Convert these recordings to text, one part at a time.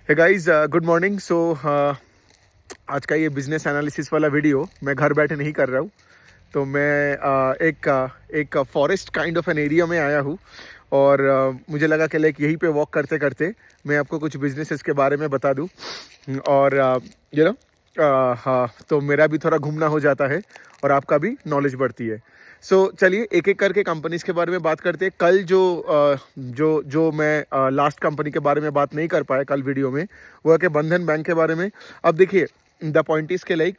Hey guys, good morning. आज का ये बिजनेस एनालिसिस वाला वीडियो मैं घर बैठे नहीं कर रहा हूँ। तो मैं एक forest kind of an area में आया हूँ और मुझे लगा कि लाइक यहीं पे वॉक करते करते मैं आपको कुछ बिजनेसेस के बारे में बता दूँ और यू नो हाँ, तो मेरा भी थोड़ा घूमना हो जाता है और आपका भी नॉलेज बढ़ती है। चलिए एक एक करके कंपनीज के बारे में बात करते हैं। कल जो मैं लास्ट कंपनी के बारे में बात नहीं कर पाया कल वीडियो में, वो है कि बंधन बैंक के बारे में। अब देखिए, द पॉइंट इज के लाइक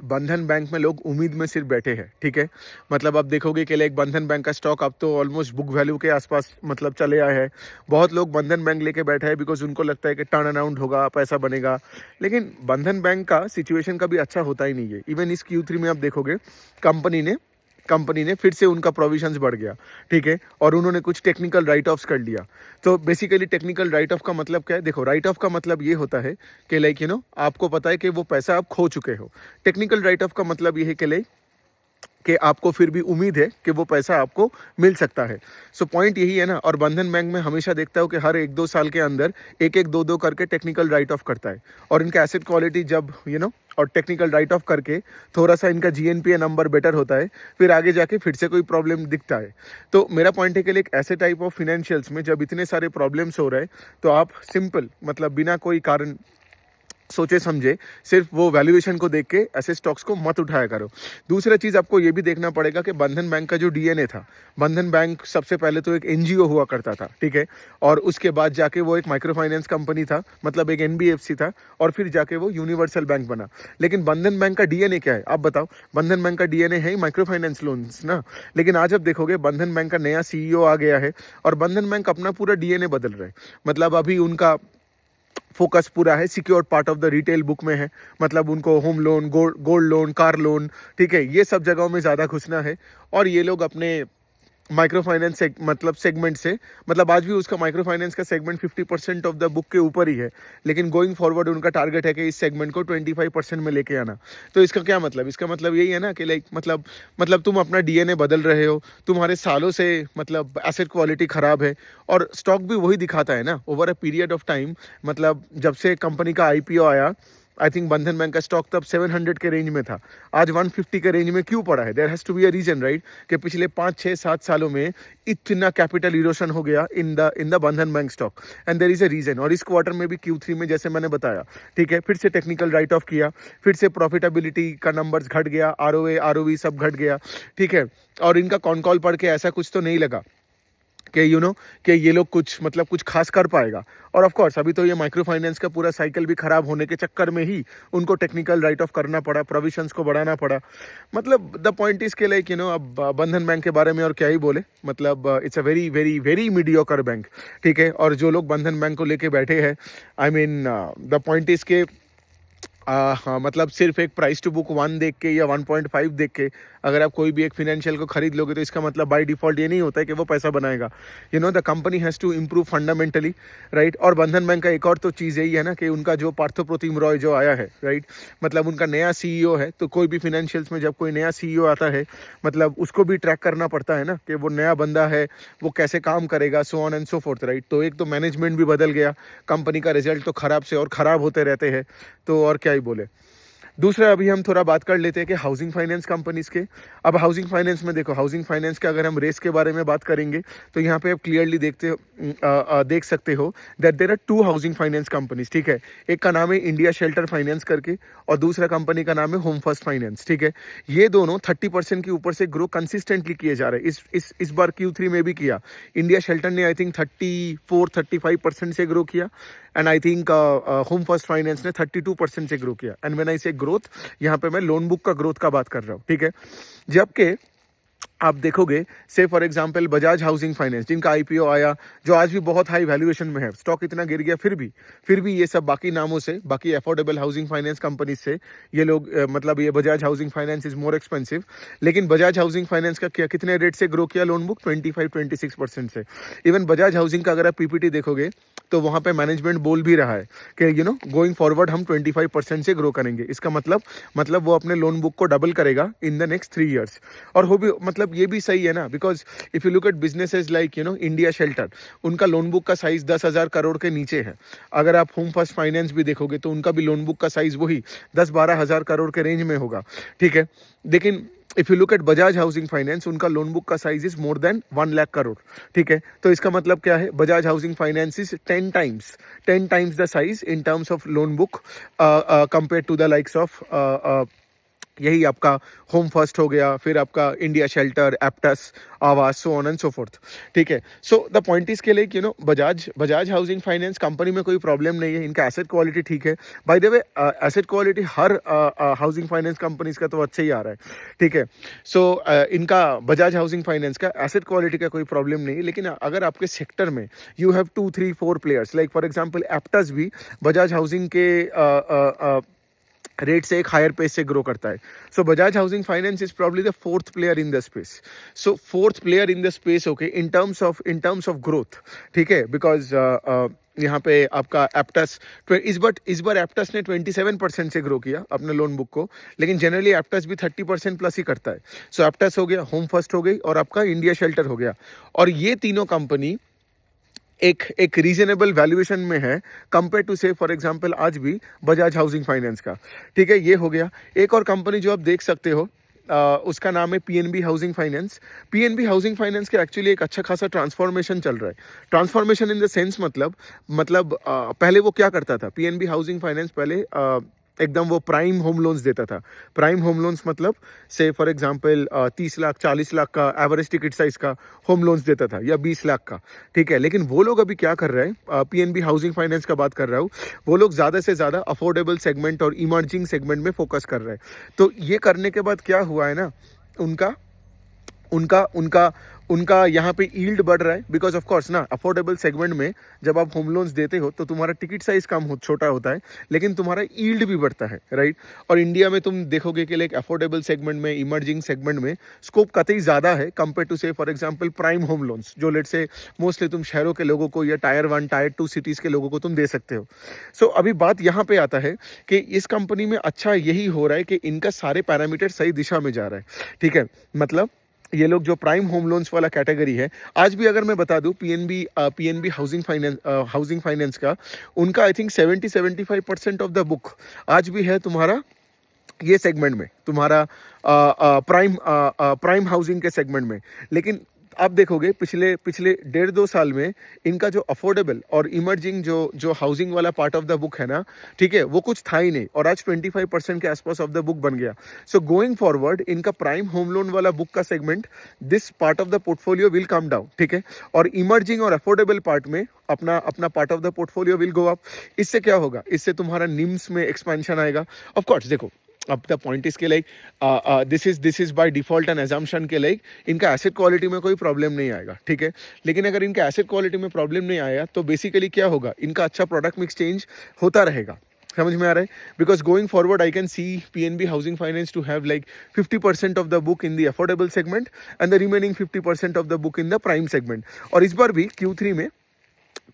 बंधन बैंक में लोग उम्मीद में सिर्फ बैठे हैं, ठीक है। मतलब अब देखोगे कि लाइक बंधन बैंक का स्टॉक अब तो ऑलमोस्ट बुक वैल्यू के आसपास मतलब चले आए हैं। बहुत लोग बंधन बैंक लेके बैठे हैं बिकॉज उनको लगता है कि टर्न अराउंड होगा, पैसा बनेगा। लेकिन बंधन बैंक का सिचुएशन कभी अच्छा होता ही नहीं है। इवन इस Q3 में आप देखोगे कंपनी ने फिर से उनका प्रोविजंस बढ़ गया, ठीक है, और उन्होंने कुछ टेक्निकल राइट ऑफ्स कर लिया। तो बेसिकली टेक्निकल राइट ऑफ का मतलब क्या है? देखो, राइट ऑफ का मतलब ये होता है कि लाइक आपको पता है कि वो पैसा आप खो चुके हो। टेक्निकल राइट ऑफ का मतलब ये है कि आपको फिर भी उम्मीद है कि वो पैसा आपको मिल सकता है। पॉइंट यही है ना। और बंधन बैंक में हमेशा देखता हूँ कि हर 1-2 साल के अंदर एक एक दो दो करके टेक्निकल राइट ऑफ करता है। और इनका एसेट क्वालिटी जब और टेक्निकल राइट ऑफ करके थोड़ा सा इनका GNPA नंबर बेटर होता है, फिर आगे जाके फिर से कोई प्रॉब्लम दिखता है। तो मेरा पॉइंट है कि एक ऐसे टाइप ऑफ फिनेंशियल्स में जब इतने सारे प्रॉब्लम्स हो रहे हैं, तो आप सिंपल मतलब बिना कोई कारण सोचे समझे सिर्फ वो वैल्यूएशन को देख के ऐसे स्टॉक्स को मत उठाया करो। दूसरा चीज़ आपको ये भी देखना पड़ेगा कि बंधन बैंक का जो DNA था, बंधन बैंक सबसे पहले तो एक NGO हुआ करता था, ठीक है, और उसके बाद जाके वो एक माइक्रो फाइनेंस कंपनी था, मतलब एक NBFC था, और फिर जाके वो यूनिवर्सल बैंक बना। लेकिन बंधन बैंक का DNA क्या है आप बताओ? बंधन बैंक का DNA है ही माइक्रो फाइनेंस लोन्स ना। लेकिन आज आप देखोगे बंधन बैंक का नया CEO आ गया है और बंधन बैंक अपना पूरा DNA बदल रहा है। मतलब अभी उनका फोकस पूरा है secured part of the retail book में है। मतलब उनको home loan, gold loan, car loan, ठीक है, ये सब जगहों में ज़्यादा घुसना है। और ये लोग अपने माइक्रो फाइनेंस मतलब सेगमेंट से, मतलब आज भी उसका माइक्रो फाइनेंस का सेगमेंट 50% ऑफ द बुक के ऊपर ही है। लेकिन गोइंग फॉरवर्ड उनका टारगेट है कि इस सेगमेंट को 25% में लेके आना। तो इसका क्या मतलब? इसका मतलब यही है ना कि लाइक मतलब तुम अपना DNA बदल रहे हो, तुम्हारे सालों से मतलब एसेट क्वालिटी खराब है, और स्टॉक भी वही दिखाता है ना over a period of time. मतलब जब से कंपनी का IPO आया, आई थिंक बंधन बैंक का स्टॉक तब 700 के रेंज में था, आज 150 के रेंज में क्यों पड़ा है? There has to be a reason, right, कि पिछले 5-6-7 सालों में इतना कैपिटल इरोशन हो गया in the Bandhan Bank stock, and there is a reason. और इस क्वार्टर में भी Q3 में जैसे मैंने बताया, ठीक है, फिर से टेक्निकल राइट ऑफ किया, फिर से प्रॉफिटेबिलिटी का नंबर्स घट गया, ROA ROE सब घट गया, ठीक है। और इनका कॉन कॉल पढ़ के ऐसा कुछ तो नहीं लगा कि कि ये लोग कुछ खास कर पाएगा। और ऑफ कोर्स अभी तो ये माइक्रो फाइनेंस का पूरा साइकिल भी खराब होने के चक्कर में ही उनको टेक्निकल राइट ऑफ करना पड़ा, प्रोविजंस को बढ़ाना पड़ा। मतलब द पॉइंट इज के लाइक अब बंधन बैंक के बारे में और क्या ही बोले। मतलब it's a very very very mediocre bank, ठीक है। और जो लोग बंधन बैंक को लेके बैठे हैं, I mean the point is के हाँ, मतलब सिर्फ एक प्राइस टू बुक 1 देख के या 1.5 देख के अगर आप कोई भी एक फिनेंशियल को खरीद लोगे, तो इसका मतलब बाय डिफॉल्ट ये नहीं होता है कि वो पैसा बनाएगा। The company has to improve fundamentally, right. और बंधन बैंक का एक और तो चीज़ यही है ना कि उनका जो पार्थो रॉय जो आया है, राइट, मतलब उनका नया CEO है। तो कोई भी फिनेंशियल्स में जब कोई नया CEO आता है, मतलब उसको भी ट्रैक करना पड़ता है ना कि वो नया बंदा है, वो कैसे काम करेगा, so on and so fourth, right. तो एक तो मैनेजमेंट भी बदल गया, कंपनी का रिजल्ट तो खराब से और ख़राब होते रहते हैं। तो और क्या ही बोले। दूसरा, अभी हम थोड़ा बात कर लेते हैं कि हाउसिंग फाइनेंस कंपनीज के। अब हाउसिंग फाइनेंस में देखो, हाउसिंग फाइनेंस का अगर हम रेस के बारे में बात करेंगे, तो यहाँ पे आप क्लियरली देख सकते हो that there are 2 housing finance companies, ठीक है। एक का नाम है इंडिया शेल्टर फाइनेंस करके, और दूसरा कंपनी का नाम है होम फर्स्ट फाइनेंस, ठीक है। ये दोनों 30% के ऊपर से ग्रो कंसिस्टेंटली किए जा रहे हैं। इस बार Q3 में भी किया। इंडिया शेल्टर ने आई थिंक 34-35% से ग्रो किया, and I think home First finance ने 32% से ग्रो किया। एंड व्हेन आई से ग्रोथ, यहाँ पे मैं लोन बुक का ग्रोथ का बात कर रहा हूँ, ठीक है। जबकि आप देखोगे, से for example Bajaj Housing finance जिनका IPO आया, जो आज भी बहुत हाई वैल्यूएशन में है, स्टॉक इतना गिर गया, फिर भी ये सब बाकी नामों से, बाकी अफोर्डेबल हाउसिंग फाइनेंस कंपनीज से ये लोग मतलब ये Bajaj Housing Finance is more expensive. लेकिन बजाज हाउसिंग फाइनेंस का क्या, कितने रेट से ग्रो किया लोन बुक? 25-26% से। इवन बजाज हाउसिंग का अगर आप PPT देखोगे, तो वहाँ पे मैनेजमेंट बोल भी रहा है कि गोइंग फॉरवर्ड हम 25% से ग्रो करेंगे। इसका मतलब वो अपने लोन बुक को डबल करेगा इन द नेक्स्ट 3 ईयर्स। और वो भी मतलब ये भी सही है ना, because if you look eight businesses like India shelter, उनका लोन बुक का साइज 10,000 करोड़ के नीचे है। अगर आप होम फर्स्ट फाइनेंस भी देखोगे तो उनका भी लोन बुक का साइज वही 10-12 हज़ार करोड़ के रेंज में होगा, ठीक है। लेकिन if you look at Bajaj Housing Finance, उनका लोन बुक का size is more than 1 lakh crore, ठीक है। तो इसका मतलब क्या है, Bajaj Housing Finance is 10 times the size in terms of loan book compare to the likes of यही आपका होम फर्स्ट हो गया, फिर आपका इंडिया शेल्टर, एप्टस, आवास, so on and so fourth, ठीक है। सो द पॉइंट इज के like Bajaj Housing finance company में कोई प्रॉब्लम नहीं है, इनका एसेट क्वालिटी ठीक है। By the way asset quality her housing finance companies का तो अच्छा ही आ रहा है, ठीक है। सो इनका बजाज हाउसिंग फाइनेंस का एसेट क्वालिटी का कोई प्रॉब्लम नहीं है। लेकिन अगर आपके सेक्टर में you have 2, 3, 4 players, like for example Aptus भी बजाज हाउसिंग के रेट से एक हायर पेस से ग्रो करता है। So Bajaj Housing Finance is probably the 4th player in the space. So 4th player in the space, okay, in terms of growth, ठीक है। Because यहाँ पे आपका एप्टस इस बार एप्टस ने 27% से ग्रो किया अपने लोन बुक को, लेकिन जनरली एप्टस भी 30% प्लस ही करता है। सो एप्टस हो गया, होम फर्स्ट हो गई, और आपका इंडिया शेल्टर हो गया। और ये तीनों कंपनी एक रीजनेबल वैल्यूएशन में है कंपेयर टू से फॉर एग्जांपल आज भी बजाज हाउसिंग फाइनेंस का, ठीक है। ये हो गया। एक और कंपनी जो आप देख सकते हो, उसका नाम है PNB Housing finance. PNB Housing finance के एक्चुअली एक अच्छा खासा ट्रांसफॉर्मेशन चल रहा है। ट्रांसफॉर्मेशन इन द सेंस मतलब पहले वो क्या करता था, पीएनबी हाउसिंग फाइनेंस पहले एकदम वो प्राइम होम लोन्स देता था। प्राइम होम लोन्स मतलब से फॉर एग्जांपल 30 लाख 40 लाख का एवरेज टिकट साइज का होम लोन्स देता था, या 20 लाख का, ठीक है। लेकिन वो लोग अभी क्या कर रहे हैं, पीएनबी हाउसिंग फाइनेंस का बात कर रहा हूँ, वो लोग ज़्यादा से ज़्यादा अफोर्डेबल सेगमेंट और इमर्जिंग सेगमेंट में फोकस कर रहे हैं। तो ये करने के बाद क्या हुआ है ना, उनका उनका उनका उनका यहाँ पे यील्ड बढ़ रहा है। बिकॉज ऑफ कोर्स ना, अफोर्डेबल सेगमेंट में जब आप होम लोन्स देते हो तो तुम्हारा टिकट साइज छोटा होता है, लेकिन तुम्हारा यील्ड भी बढ़ता है, राइट। और इंडिया में तुम देखोगे कि लाइक अफोर्डेबल सेगमेंट में, इमर्जिंग सेगमेंट में स्कोप कतई ज़्यादा है कंपेयर टू से for example prime home loans, जो लेट से मोस्टली तुम शहरों के लोगों को या टायर 1, टायर 2 सिटीज़ के लोगों को तुम दे सकते हो। सो अभी बात यहाँ पे आता है कि इस कंपनी में अच्छा यही हो रहा है कि इनका सारे पैरामीटर सही दिशा में जा रहा है, ठीक है। मतलब ये लोग जो प्राइम होम लोन्स वाला कैटेगरी है, आज भी अगर मैं बता दूं पीएनबी हाउसिंग फाइनेंस का, उनका I think 70-75% of the book आज भी है तुम्हारा ये सेगमेंट में, तुम्हारा प्राइम हाउसिंग के सेगमेंट में। लेकिन आप देखोगे पिछले 1.5-2 साल में इनका जो अफोर्डेबल और इमर्जिंग जो हाउसिंग वाला पार्ट ऑफ द बुक है ना, ठीक है, वो कुछ था ही नहीं, और आज 25% के आसपास ऑफ द बुक बन गया। सो गोइंग फॉरवर्ड इनका प्राइम होम लोन वाला बुक का segment, this part of the portfolio will come down, ठीक है। और इमर्जिंग और अफोर्डेबल पार्ट में अपना part of the portfolio will go up. इससे क्या होगा, इससे तुम्हारा निम्स में एक्सपेंशन आएगा। ऑफ कोर्स देखो, अब द पॉइंट इज के like this is by default and assumption के लाइक इनका एसेट क्वालिटी में कोई प्रॉब्लम नहीं आएगा, ठीक है। लेकिन अगर इनका एसेट क्वालिटी में प्रॉब्लम नहीं आया तो बेसिकली क्या होगा, इनका अच्छा प्रोडक्ट मिक्स चेंज होता रहेगा। समझ में आ रहा है? Because going forward I can see PNB Housing Finance to have like 50% of the book in the affordable segment and the remaining 50% of the book in the prime segment. और इस बार भी Q3 में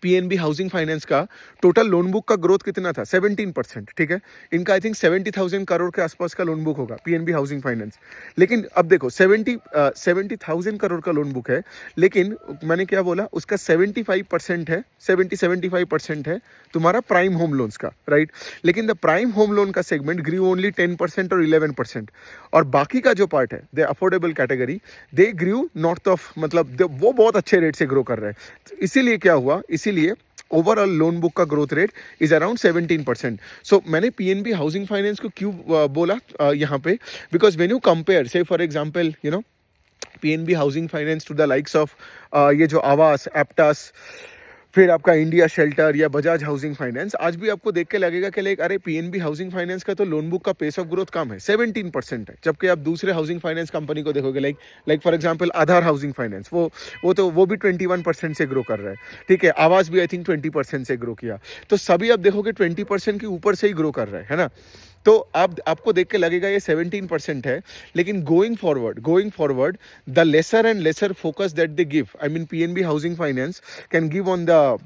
पीएनबी हाउसिंग फाइनेंस का total loan book का growth कितना था, 17%, ठीक है। इनका आई थिंक 70,000 करोड़ के आसपास का लोन बुक होगा पीएनबी हाउसिंग फाइनेंस। लेकिन अब देखो 70,000 करोड़ का लोन बुक है, लेकिन मैंने क्या बोला, उसका 75% है, 70-75% है तुम्हारा प्राइम होम लोन्स का, राइट। लेकिन द प्राइम होम लोन का सेगमेंट ग्रू ओनली 10% और 11%, और बाकी का जो पार्ट है the affordable category, they grew north of, मतलब वो बहुत अच्छे रेट से ग्रो कर रहे हैं। इसीलिए क्या हुआ, इसीलिए ओवरऑल लोन बुक का growth rate is around 17%। So मैंने पीएनबी हाउसिंग फाइनेंस को क्यों बोला यहाँ पे, because when you compare say for example PNB Housing Finance to the likes of ये जो आवास, एप्टास, फिर आपका इंडिया शेल्टर या बजाज हाउसिंग फाइनेंस, आज भी आपको देख के लगेगा कि लाइक अरे पीएनबी हाउसिंग फाइनेंस का तो लोन बुक का पेस ऑफ ग्रोथ कम है, 17% है। जबकि आप दूसरे हाउसिंग फाइनेंस कंपनी को देखोगे like for example Aadhaar housing finance, वो भी 21% से ग्रो कर रहा है, ठीक है। आवास भी आई थिंक 20% से ग्रो किया। तो सभी आप देखोगे 20% के ऊपर से ही ग्रो कर रहा है ना। तो आपको देख के लगेगा ये 17% है, लेकिन going forward the lesser and lesser focus that they give, I mean PNB Housing Finance can give on the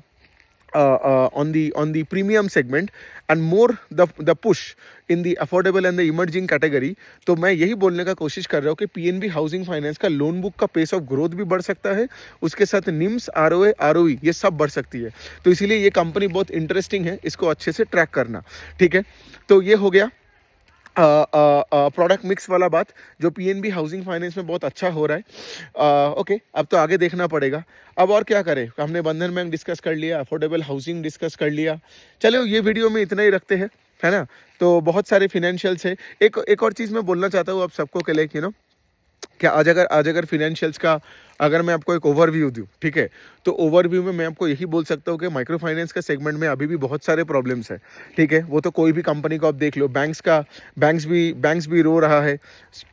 on the premium segment and more the push in the affordable and the emerging category. तो मैं यही बोलने का कोशिश कर रहा हूँ कि पीएनबी हाउसिंग फाइनेंस का लोन बुक का पेस ऑफ ग्रोथ भी बढ़ सकता है, उसके साथ निम्स, आरओए, आरओई ये सब बढ़ सकती है। तो इसीलिए ये कंपनी बहुत इंटरेस्टिंग है, इसको अच्छे से ट्रैक करना, ठीक है। तो ये हो गया प्रोडक्ट मिक्स वाला बात जो पीएनबी हाउसिंग फाइनेंस में बहुत अच्छा हो रहा है। ओके, अब तो आगे देखना पड़ेगा। अब और क्या करें, हमने बंधन बैंक डिस्कस कर लिया, अफोर्डेबल हाउसिंग डिस्कस कर लिया, चलो ये वीडियो में इतना ही रखते हैं, है ना। तो बहुत सारे फिनेंशियल्स है। एक और चीज़ मैं बोलना चाहता हूँ आप सबको के लिए, क्या आज अगर फिनेंशियल्स का अगर मैं आपको एक ओवरव्यू दूं, ठीक है, तो ओवरव्यू में मैं आपको यही बोल सकता हूँ कि माइक्रो फाइनेंस का सेगमेंट में अभी भी बहुत सारे प्रॉब्लम्स हैं, ठीक है। वो तो कोई भी कंपनी को आप देख लो, बैंक्स भी रो रहा है,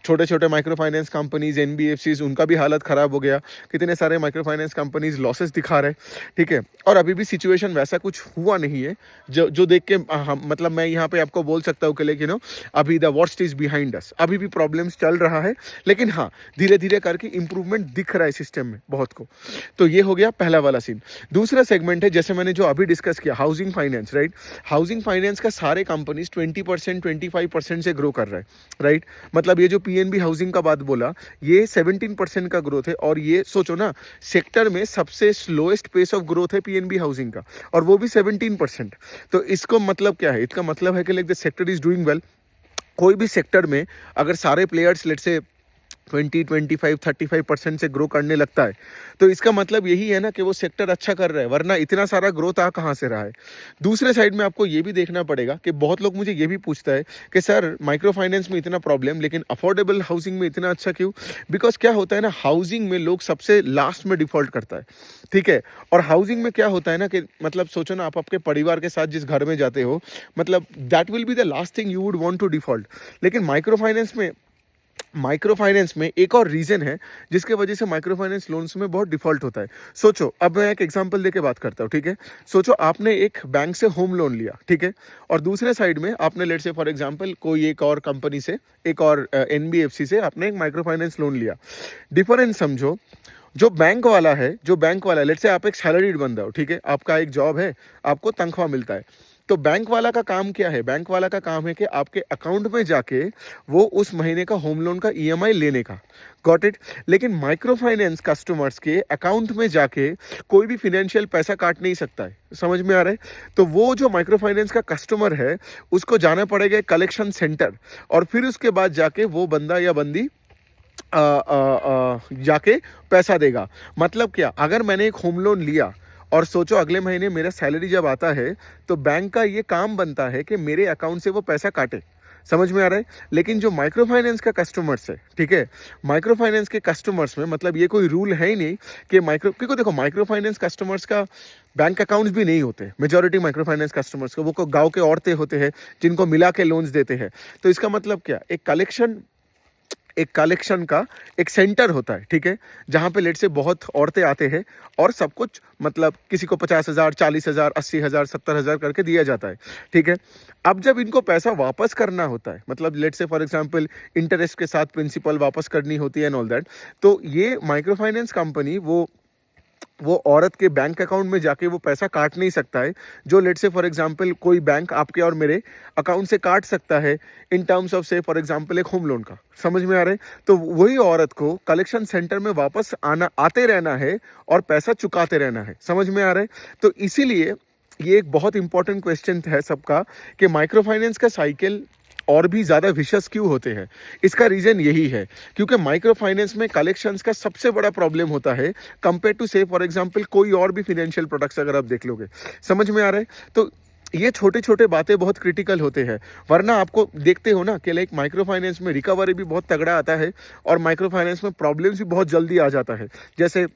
छोटे छोटे माइक्रो फाइनेंस कंपनीज, एनबीएफसीज, उनका भी हालत ख़राब हो गया, कितने सारे माइक्रो फाइनेंस कंपनीज लॉसेस दिखा रहे, ठीक है। और अभी भी सिचुएशन वैसा कुछ हुआ नहीं है जो देख के मतलब मैं यहाँ पे आपको बोल सकता हूँ कि अभी the worst is behind us, अभी भी प्रॉब्लम्स चल रहा है, लेकिन हाँ धीरे धीरे करके इंप्रूवमेंट दिख रहा है सिस्टम में बहुत को। तो ये हो गया पहला वाला सीन। दूसरा सेगमेंट है जैसे मैंने जो अभी डिस्कस किया, housing finance, right. Housing Finance का सारे कंपनीज 20% 25% से ग्रो कर रहा है, राइट। मतलब ये जो पीएनबी हाउसिंग का बात बोला, ये 17% का ग्रोथ है, और ये सोचो ना सेक्टर में सबसे स्लोएस्ट पेस ऑफ ग्रोथ है पीएनबी हाउसिंग का, और वो भी 17%। तो इसको मतलब क्या है, इसका मतलब है कि like the sector is doing well. कोई भी सेक्टर में अगर सारे प्लेयर्स लेट्स से 20-25-35% से ग्रो करने लगता है, तो इसका मतलब यही है ना कि वो सेक्टर अच्छा कर रहा है, वरना इतना सारा ग्रोथ आ कहाँ से रहा है। दूसरे साइड में आपको ये भी देखना पड़ेगा कि बहुत लोग मुझे ये भी पूछता है कि सर माइक्रो फाइनेंस में इतना प्रॉब्लम, लेकिन अफोर्डेबल हाउसिंग में इतना अच्छा क्यों। बिकॉज क्या होता है ना, हाउसिंग में लोग सबसे लास्ट में डिफॉल्ट करता है, ठीक है। और हाउसिंग में क्या होता है ना कि मतलब सोचो ना, आप आपके परिवार के साथ जिस घर में जाते हो, मतलब that will be the last thing you would want to default. लेकिन माइक्रो फाइनेंस में एक और रीजन है जिसके वजह से माइक्रो फाइनेंस लोन्स में बहुत डिफॉल्ट होता है। सोचो, अब मैं एक एग्जांपल देके बात करता हूँ, ठीक है। सोचो आपने एक बैंक से होम लोन लिया, ठीक है, और दूसरे साइड में आपने लेट्स से फॉर एग्जांपल कोई एक और कंपनी से, एक और एनबीएफसी से आपने एक माइक्रो फाइनेंस लोन लिया। डिफरेंस समझो, जो बैंक वाला है लेट्स से आप एक सैलरीड बंदा हो, ठीक है, आपका एक जॉब है, आपको तनख्वाह मिलता है। तो बैंक वाला का काम क्या है, बैंक वाला का काम है कि आपके अकाउंट में जाके वो उस महीने का होम लोन का ईएमआई लेने का, गॉट इट। लेकिन माइक्रो फाइनेंस कस्टमर्स के अकाउंट में जाके कोई भी फिनेंशियल पैसा काट नहीं सकता है, समझ में आ रहा है। तो वो जो माइक्रो फाइनेंस का कस्टमर है उसको जाना पड़ेगा कलेक्शन सेंटर, और फिर उसके बाद जाके वो बंदा या बंदी जाके पैसा देगा। मतलब क्या, अगर मैंने एक होम लोन लिया और सोचो अगले महीने मेरा सैलरी जब आता है, तो बैंक का ये काम बनता है कि मेरे अकाउंट से वो पैसा काटे, समझ में आ रहा है। लेकिन जो माइक्रो फाइनेंस का कस्टमर्स है, ठीक है, माइक्रो फाइनेंस के कस्टमर्स में मतलब ये कोई रूल है ही नहीं कि क्योंकि देखो माइक्रो फाइनेंस कस्टमर्स का बैंक अकाउंट्स भी नहीं होते, मेजॉरिटी माइक्रो फाइनेंस कस्टमर्स को, वो गांव के औरतें होते हैं जिनको मिला के लोन्स देते हैं। तो इसका मतलब क्या, एक कलेक्शन का एक सेंटर होता है, ठीक है, जहाँ पे लेट से बहुत औरतें आते हैं और सब कुछ मतलब किसी को 50,000, 40,000, 80,000, 70,000 करके दिया जाता है, ठीक है। अब जब इनको पैसा वापस करना होता है, मतलब लेट से फॉर एग्जांपल इंटरेस्ट के साथ प्रिंसिपल वापस करनी होती है एंड ऑल दैट, तो ये माइक्रो फाइनेंस कंपनी वो औरत के बैंक अकाउंट में जाके वो पैसा काट नहीं सकता है, जो लेट से फॉर एग्जांपल कोई बैंक आपके और मेरे अकाउंट से काट सकता है इन टर्म्स ऑफ से फॉर एग्जांपल एक होम लोन का, समझ में आ रहा है। तो वही औरत को कलेक्शन सेंटर में वापस आते रहना है और पैसा चुकाते रहना है, समझ में आ रहा है। तो इसीलिए ये एक बहुत इंपॉर्टेंट क्वेश्चन है सबका कि माइक्रो फाइनेंस का साइकिल और भी ज़्यादा विशेष क्यों होते हैं। इसका रीज़न यही है क्योंकि माइक्रो फाइनेंस में कलेक्शंस का सबसे बड़ा प्रॉब्लम होता है कंपेयर टू से फॉर एग्जांपल कोई और भी फिनेंशियल प्रोडक्ट्स अगर आप देख लोगे, समझ में आ रहा है। तो ये छोटे छोटे बातें बहुत क्रिटिकल होते हैं, वरना आपको देखते हो ना कि लाइक माइक्रो फाइनेंस में रिकवरी भी बहुत तगड़ा आता है और माइक्रो फाइनेंस में प्रॉब्लम्स भी बहुत जल्दी आ जाता है। जैसे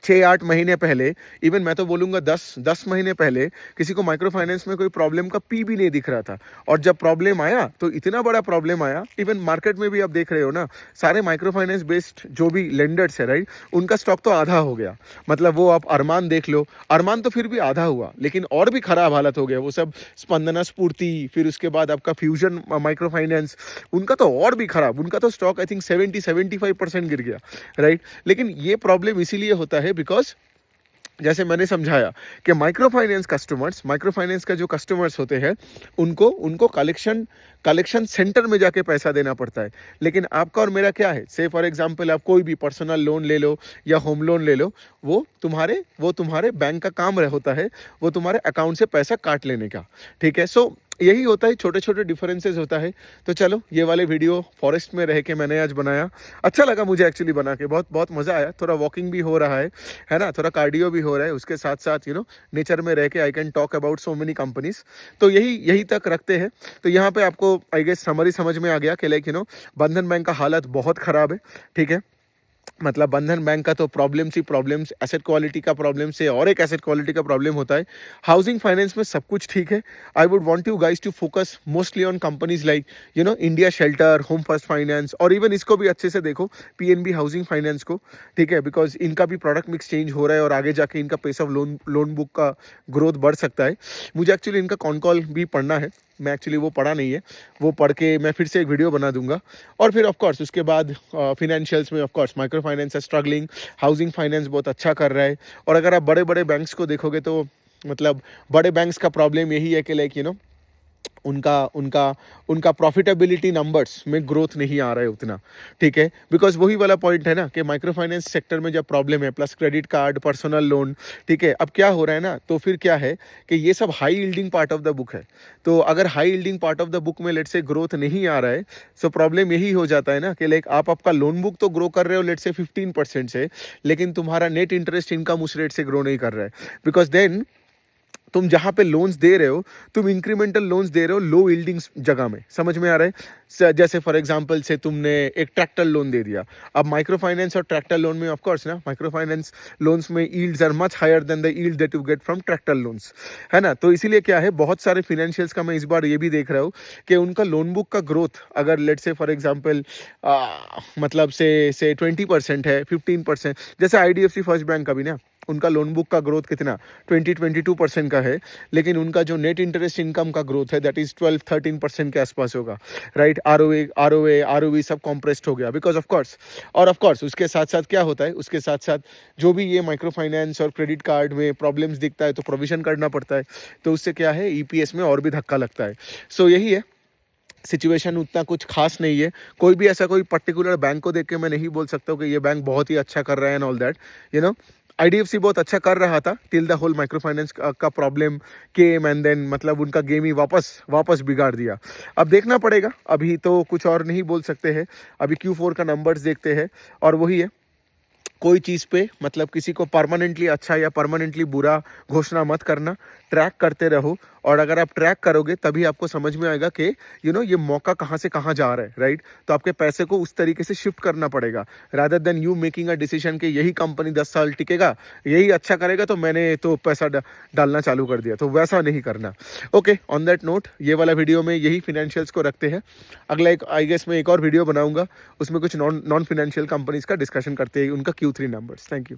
6-8 महीने पहले, इवन मैं तो बोलूँगा 10 महीने पहले किसी को माइक्रो फाइनेंस में कोई प्रॉब्लम का पी भी नहीं दिख रहा था, और जब प्रॉब्लम आया तो इतना बड़ा प्रॉब्लम आया। इवन मार्केट में भी आप देख रहे हो ना, सारे माइक्रो फाइनेंस बेस्ड जो भी लेंडर्स है, राइट, उनका स्टॉक तो आधा हो गया। मतलब वो आप अरमान देख लो, अरमान तो फिर भी आधा हुआ, लेकिन और भी ख़राब हालत हो गया। वो सब स्पंदना स्फूर्ति, फिर उसके बाद आपका फ्यूजन माइक्रो फाइनेंस, उनका तो और भी ख़राब, उनका तो स्टॉक आई थिंक 70-75% गिर गया, राइट। लेकिन ये प्रॉब्लम इसीलिए होता है बिकॉज जैसे मैंने समझाया कि माइक्रो फाइनेंस का जो कस्टमर्स होते हैं उनको उनको कलेक्शन सेंटर में जाके पैसा देना पड़ता है। लेकिन आपका और मेरा क्या है, से फॉर एग्जांपल आप कोई भी पर्सनल लोन ले लो या होम लोन ले लो, वो तुम्हारे बैंक का काम होता है, वो तुम्हारे अकाउंट से पैसा काट लेने का। ठीक है, सो यही होता है, छोटे छोटे डिफरेंसेस होता है। तो चलो, ये वाले वीडियो फॉरेस्ट में रह के मैंने आज बनाया। अच्छा लगा मुझे एक्चुअली बना के, बहुत बहुत मज़ा आया। थोड़ा वॉकिंग भी हो रहा है ना, थोड़ा कार्डियो भी हो रहा है, उसके साथ साथ नेचर में रह के I can talk about so many companies. तो यही तक रखते हैं। तो यहाँ पे आपको आई गेस समरी समझ में आ गया कि लाइक बंधन बैंक का हालत बहुत ख़राब है। ठीक है, मतलब बंधन बैंक का तो प्रॉब्लम्स एसेट क्वालिटी का प्रॉब्लम से और एक एसेट क्वालिटी का प्रॉब्लम होता है। हाउसिंग फाइनेंस में सब कुछ ठीक है। I would want you guys to focus mostly on companies like India Shelter, Home First Finance, और इवन इसको भी अच्छे से देखो, पीएनबी हाउसिंग फाइनेंस को। ठीक है, बिकॉज इनका भी प्रोडक्ट मिक्स चेंज हो रहा है और आगे जाके इनका पेस ऑफ लोन बुक का ग्रोथ बढ़ सकता है। मुझे एक्चुअली इनका कॉन कॉल भी पढ़ना है, मैं एक्चुअली वो पढ़ा नहीं है, वो पढ़ के मैं फिर से एक वीडियो बना दूंगा। और फिर ऑफकोर्स उसके बाद फिनेंशियल्स में ऑफकोर्स माइक्रो फाइनेंस है स्ट्रगलिंग, हाउसिंग फाइनेंस बहुत अच्छा कर रहा है। और अगर आप बड़े बड़े बैंक्स को देखोगे तो मतलब बड़े बैंक्स का प्रॉब्लम यही है कि लाइक उनका उनका उनका प्रॉफिटेबिलिटी नंबर्स में ग्रोथ नहीं आ रहा है उतना। ठीक है, बिकॉज वही वाला पॉइंट है ना कि माइक्रो फाइनेंस सेक्टर में जब प्रॉब्लम है, plus credit card, personal loan. ठीक है, अब क्या हो रहा है ना, तो फिर क्या है कि ये सब high yielding part of the book है। तो अगर high yielding part of the book में लेट से ग्रोथ नहीं आ रहा है, सो प्रॉब्लम यही हो जाता है ना कि लाइक आपका लोन बुक तो ग्रो कर रहे हो लेट से 15% से, लेकिन तुम्हारा नेट इंटरेस्ट इनकम उस रेट से ग्रो नहीं कर रहा है। बिकॉज देन तुम जहाँ पे लोन्स दे रहे हो, तुम इंक्रीमेंटल लोन्स दे रहे हो लो यील्डिंग जगह में। समझ में आ रहा है? जैसे फॉर एग्जांपल से तुमने एक ट्रैक्टर लोन दे दिया। अब माइक्रो फाइनेंस और ट्रैक्टर लोन में ऑफ कोर्स ना, माइक्रो फाइनेंस लोन्स में yields are much higher than the yield that you get from tractor loans, है ना। तो इसीलिए क्या है, बहुत सारे फाइनेंशियल्स का मैं इस बार ये भी देख रहा हूँ कि उनका लोन बुक का ग्रोथ अगर लेट से फॉर एग्जाम्पल मतलब से 20% है, 15%, जैसे IDFC फर्स्ट बैंक का भी ना, उनका लोन बुक का ग्रोथ कितना 22% का है, लेकिन उनका जो नेट इंटरेस्ट इनकम का ग्रोथ है दैट इज 12-13% के आसपास होगा, राइट। ROE सब कॉम्प्रेस्ड हो गया बिकॉज ऑफ कोर्स। और ऑफ कोर्स उसके साथ साथ क्या होता है, उसके साथ साथ जो भी ये माइक्रो फाइनेंस और क्रेडिट कार्ड में प्रॉब्लम्स दिखता है तो प्रोविजन करना पड़ता है, तो उससे क्या है EPS में और भी धक्का लगता है। सो यही है सिचुएशन, उतना कुछ खास नहीं है। कोई भी ऐसा कोई पर्टिकुलर बैंक को देख के मैं नहीं बोल सकता हूँ कि ये बैंक बहुत ही अच्छा कर रहा है एंड ऑल दैट। IDFC बहुत अच्छा कर रहा था till the whole micro finance का प्रॉब्लम केम एंड देन मतलब उनका गेम ही वापस बिगाड़ दिया। अब देखना पड़ेगा, अभी तो कुछ और नहीं बोल सकते हैं। अभी Q4 का नंबर्स देखते हैं, और वही है, कोई चीज़ पे मतलब किसी को परमानेंटली अच्छा या परमानेंटली बुरा घोषणा मत करना, ट्रैक करते रहो। और अगर आप ट्रैक करोगे तभी आपको समझ में आएगा कि ये मौका कहाँ से कहाँ जा रहा है, राइट। तो आपके पैसे को उस तरीके से शिफ्ट करना पड़ेगा, rather than you making a decision कि यही कंपनी 10 साल टिकेगा, यही अच्छा करेगा तो मैंने तो पैसा डालना चालू कर दिया, तो वैसा नहीं करना। ओके, ऑन दैट नोट ये वाला वीडियो में यही फिनेंशियल्स को रखते हैं। अगला एक आई गेस मैं एक और वीडियो बनाऊंगा, उसमें कुछ नॉन फिनेंशियल कंपनीज का डिस्कशन करते हैं, उनका Q3 numbers. Thank you.